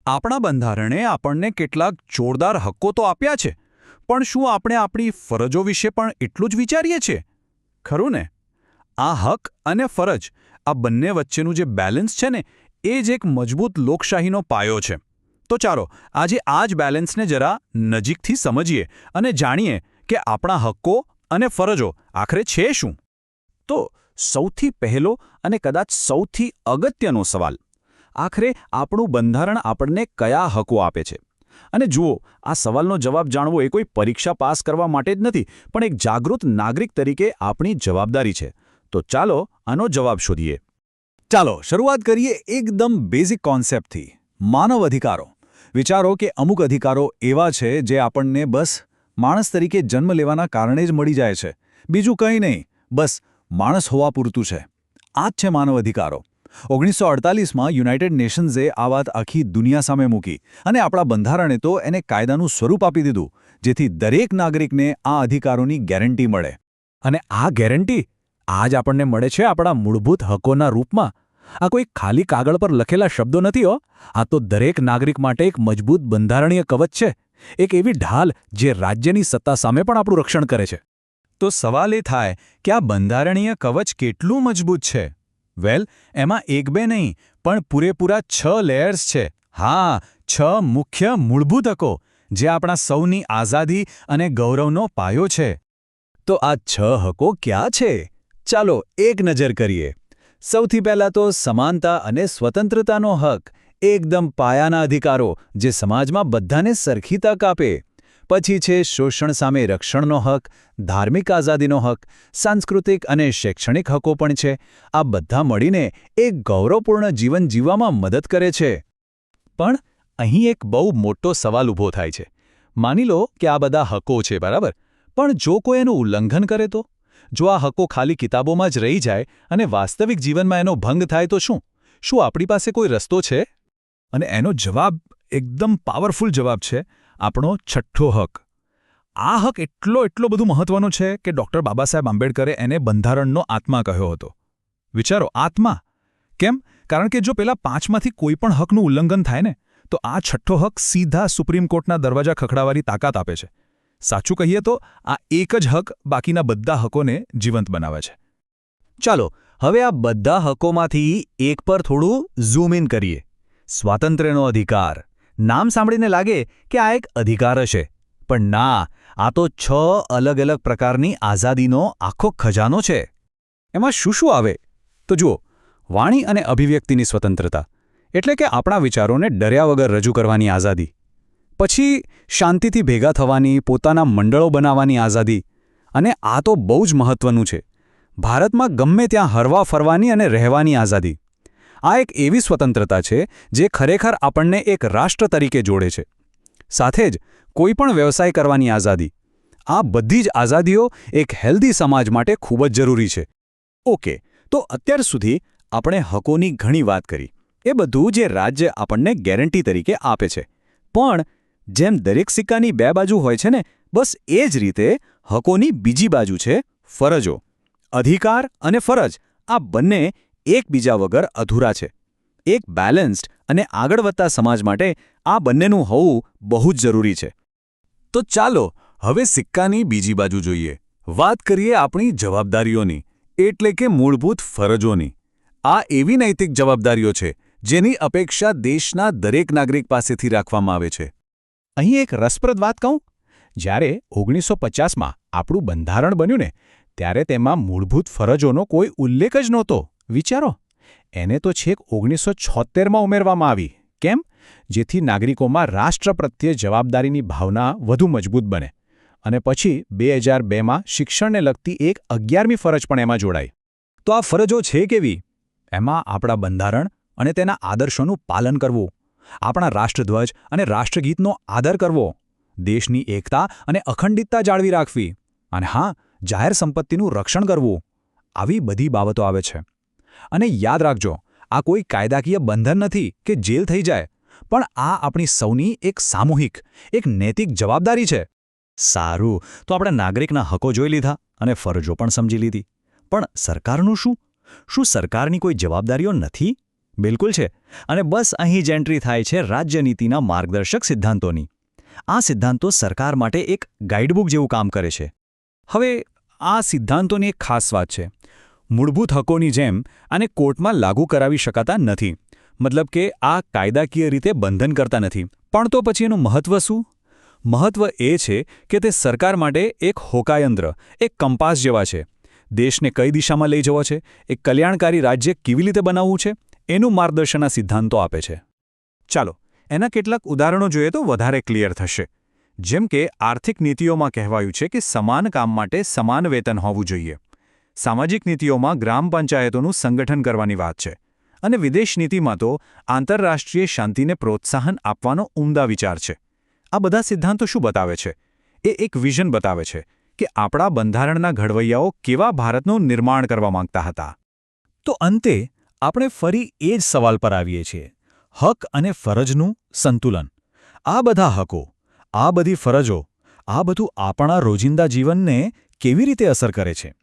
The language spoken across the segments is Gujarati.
આપણા બંધારણે આપણને કેટલાક જોરદાર હક્કો તો આપ્યા છે, પણ શું આપણે આપણી ફરજો વિશે પણ એટલું જ વિચારીએ છીએ? ખરું ને? આ હક અને ફરજ, આ બંને વચ્ચેનું જે બેલેન્સ છે ને, એ જ એક મજબૂત લોકશાહીનો પાયો છે. તો ચાલો આજે આ જ બેલેન્સને જરા નજીકથી સમજીએ અને જાણીએ કે આપણા હક્કો અને ફરજો આખરે છે શું. તો સૌથી પહેલો અને કદાચ સૌથી અગત્યનો સવાલ, આખરે આપણું બંધારણ આપણને કયા હકો આપે છે? અને જુઓ, આ સવાલનો જવાબ જાણવો એ કોઈ પરીક્ષા પાસ કરવા માટે જ નથી, પણ એક જાગૃત નાગરિક તરીકે આપણી જવાબદારી છે. તો ચાલો આનો જવાબ શોધીએ. ચાલો શરૂઆત કરીએ એકદમ બેઝિક કોન્સેપ્ટથી. માનવ અધિકારો. વિચારો કે અમુક અધિકારો એવા છે જે આપણને બસ માણસ તરીકે જન્મ લેવાના કારણે જ મળી જાય છે. બીજું કંઈ નહીં, બસ માણસ હોવા પૂરતું છે. આ જ છે માનવ અધિકારો. 1948માં યુનાઇટેડ નેશન્સે આ વાત આખી દુનિયા સામે મૂકી અને આપણા બંધારણે તો એને કાયદાનું સ્વરૂપ આપી દીધું, જેથી દરેક નાગરિકને આ અધિકારોની ગેરંટી મળે. અને આ ગેરંટી આજ આપણને મળે છે આપણા મૂળભૂત હકોના રૂપમાં. આ કોઈ ખાલી કાગળ પર લખેલા શબ્દો નથી હો. આ તો દરેક નાગરિક માટે એક મજબૂત બંધારણીય કવચ છે, એક એવી ઢાલ જે રાજ્યની સત્તા સામે પણ આપણું રક્ષણ કરે છે. તો સવાલ એ થાય કે આ બંધારણીય કવચ કેટલું મજબૂત છે? વેલ, એમાં એક બે નહીં, પણ પૂરેપૂરા 6 લેયર્સ છે. હા, 6 મુખ્ય મૂળભૂત હકો, જે આપણા સૌની આઝાદી અને ગૌરવનો પાયો છે. તો આ 6 હકો ક્યાં છે? ચાલો એક નજર કરીએ. સૌથી પહેલાં તો સમાનતા અને સ્વતંત્રતાનો હક, એકદમ પાયાના અધિકારો જે સમાજમાં બધાને સરખી તક આપે. પછી છે શોષણ સામે રક્ષણનો હક, ધાર્મિક આઝાદીનો હક, સાંસ્કૃતિક અને શૈક્ષણિક હકો પણ છે. આ બધા મળીને એક ગૌરવપૂર્ણ જીવન જીવવામાં મદદ કરે છે. પણ અહીં એક બહુ મોટો સવાલ ઊભો થાય છે. માની લો કે આ બધા હકો છે, બરાબર, પણ જો કોઈ એનું ઉલ્લંઘન કરે તો? જો આ હકો ખાલી કિતાબોમાં જ રહી જાય અને વાસ્તવિક જીવનમાં એનો ભંગ થાય તો શું? શું આપણી પાસે કોઈ રસ્તો છે? અને એનો જવાબ એકદમ પાવરફુલ જવાબ છે, આપણો છઠ્ઠો હક. આ હક એટલો બધું મહત્વનો છે કે ડૉક્ટર બાબા સાહેબ આંબેડકરે એને બંધારણનો આત્મા કહ્યો હતો. વિચારો, આત્મા કેમ? કારણ કે જો પેલા 5માંથી કોઈ પણ હકનું ઉલ્લંઘન થાય ને, તો આ છઠ્ઠો હક સીધા સુપ્રીમ કોર્ટના દરવાજા ખખડાવવાની તાકાત આપે છે. સાચું કહીએ તો આ એક જ હક બાકીના બધા હકોને જીવંત બનાવે છે. ચાલો હવે આ બધા હકોમાંથી એક પર થોડું ઝૂમ ઇન કરીએ. સ્વાતંત્ર્યનો અધિકાર. નામ સાંભળીને લાગે કે આ એક અધિકાર હશે, પણ ના, આ તો 6 અલગ અલગ પ્રકારની આઝાદીનો આખો ખજાનો છે. એમાં શું શું આવે? તો જુઓ, વાણી અને અભિવ્યક્તિની સ્વતંત્રતા, એટલે કે આપણા વિચારોને ડર્યા વગર રજૂ કરવાની આઝાદી. પછી શાંતિથી ભેગા થવાની, પોતાના મંડળો બનાવવાની આઝાદી. અને આ તો બહુ જ મહત્વનું છે, ભારતમાં ગમે ત્યાં હરવા ફરવાની અને રહેવાની આઝાદી. આ એક એવી સ્વતંત્રતા છે જે ખરેખર આપણને એક રાષ્ટ્ર તરીકે જોડે છે. સાથે જ કોઈ પણ વ્યવસાય કરવાની આઝાદી. આ બધી જ આઝાદીઓ એક હેલ્ધી સમાજ માટે ખૂબ જ જરૂરી છે. ઓકે, તો અત્યાર સુધી આપણે હકોની ઘણી વાત કરી. એ બધું જે રાજ્ય આપણને ગેરંટી તરીકે આપે છે. પણ જેમ દરેક સિક્કાની 2 બાજુ હોય છે ને, બસ એ જ રીતે હકોની બીજી બાજુ છે ફરજો. અધિકાર અને ફરજ, આ બંને એકબીજા વગર અધૂરા છે. એક બેલેન્સ્ડ અને આગળ વધતા સમાજ માટે આ બંનેનું હોવું બહુ જ જરૂરી છે. તો ચાલો હવે સિક્કાની બીજી બાજુ જોઈએ. વાત કરીએ આપણી જવાબદારીઓની, એટલે કે મૂળભૂત ફરજોની. આ એવી નૈતિક જવાબદારીઓ છે જેની અપેક્ષા દેશના દરેક નાગરિક પાસેથી રાખવામાં આવે છે. અહીં એક રસપ્રદ વાત કહું. જ્યારે 1950માં આપણું બંધારણ બન્યું ને, ત્યારે તેમાં મૂળભૂત ફરજોનો કોઈ ઉલ્લેખ જ નહોતો. વિચારો, એને તો છેક 1976માં ઉમેરવામાં આવી. કેમ? જેથી નાગરિકોમાં રાષ્ટ્ર પ્રત્યે જવાબદારીની ભાવના વધુ મજબૂત બને. અને પછી 2002માં શિક્ષણને લગતી એક 11મી ફરજ પણ એમાં જોડાઈ. તો આ ફરજો છે કેવી? એમાં આપણા બંધારણ અને તેના આદર્શોનું પાલન કરવું, આપણા રાષ્ટ્રધ્વજ અને રાષ્ટ્રગીતનો આદર કરવો, દેશની એકતા અને અખંડિતતા જાળવી રાખવી, અને હા, જાહેર સંપત્તિનું રક્ષણ કરવું. આવી બધી બાબતો આવે છે. અને યાદ રાખજો, આ કોઈ કાયદાકીય બંધન નથી કે જેલ થઈ જાય, પણ આ આપણી સૌની એક સામૂહિક, એક નૈતિક જવાબદારી છે. સારું, તો આપણે નાગરિકના હકો જોઈ લીધા અને ફરજો પણ સમજી લીધી. પણ સરકારનું શું? શું સરકારની કોઈ જવાબદારીઓ નથી? બિલકુલ છે. અને બસ અહીં જ એન્ટ્રી થાય છે રાજ્યનીતિના માર્ગદર્શક સિદ્ધાંતોની. આ સિદ્ધાંતો સરકાર માટે એક ગાઈડબુક જેવું કામ કરે છે. હવે આ સિદ્ધાંતોની એક ખાસ વાત છે. મૂળભૂત હકોની જેમ આને કોર્ટમાં લાગુ કરાવી શકાતા નથી. મતલબ કે આ કાયદાકીય રીતે બંધન કરતા નથી. પણ તો પછી એનું મહત્વ શું? મહત્વ એ છે કે તે સરકાર માટે એક હોકાયંત્ર, એક કંપાસ જેવા છે. દેશને કઈ દિશામાં લઈ જવો છે, એક કલ્યાણકારી રાજ્ય કેવી રીતે બનાવવું છે, એનું માર્ગદર્શન આ સિદ્ધાંતો આપે છે. ચાલો એના કેટલાક ઉદાહરણો જોઈએ તો વધારે ક્લિયર થશે. જેમ કે આર્થિક નીતિઓમાં કહેવાયું છે કે સમાન કામ માટે સમાન વેતન હોવું જોઈએ. સામાજિક નીતિઓમાં ગ્રામ પંચાયતોનું સંગઠન કરવાની વાત છે. અને વિદેશ નીતિમાં તો આંતરરાષ્ટ્રીય શાંતિને પ્રોત્સાહન આપવાનો ઉમદા વિચાર છે. આ બધા સિદ્ધાંતો શું બતાવે છે? એ એક વિઝન બતાવે છે કે આપણા બંધારણના ઘડવૈયાઓ કેવા ભારતનું નિર્માણ કરવા માંગતા હતા. તો અંતે આપણે ફરી એ જ સવાલ પર આવીએ છીએ. હક અને ફરજનું સંતુલન. આ બધા હકો, આ બધી ફરજો, આ બધું આપણા રોજિંદા જીવનને કેવી રીતે અસર કરે છે?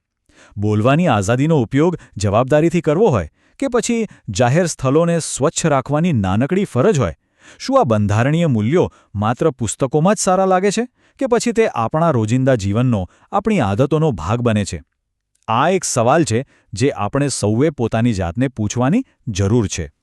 બોલવાની આઝાદીનો ઉપયોગ જવાબદારીથી કરવો હોય કે પછી જાહેર સ્થળોને સ્વચ્છ રાખવાની નાનકડી ફરજ હોય, શું આ બંધારણીય મૂલ્યો માત્ર પુસ્તકોમાં જ સારા લાગે છે કે પછી તે આપણા રોજિંદા જીવનનો, આપણી આદતોનો ભાગ બને છે? આ એક સવાલ છે જે આપણે સૌએ પોતાની જાતને પૂછવાની જરૂર છે.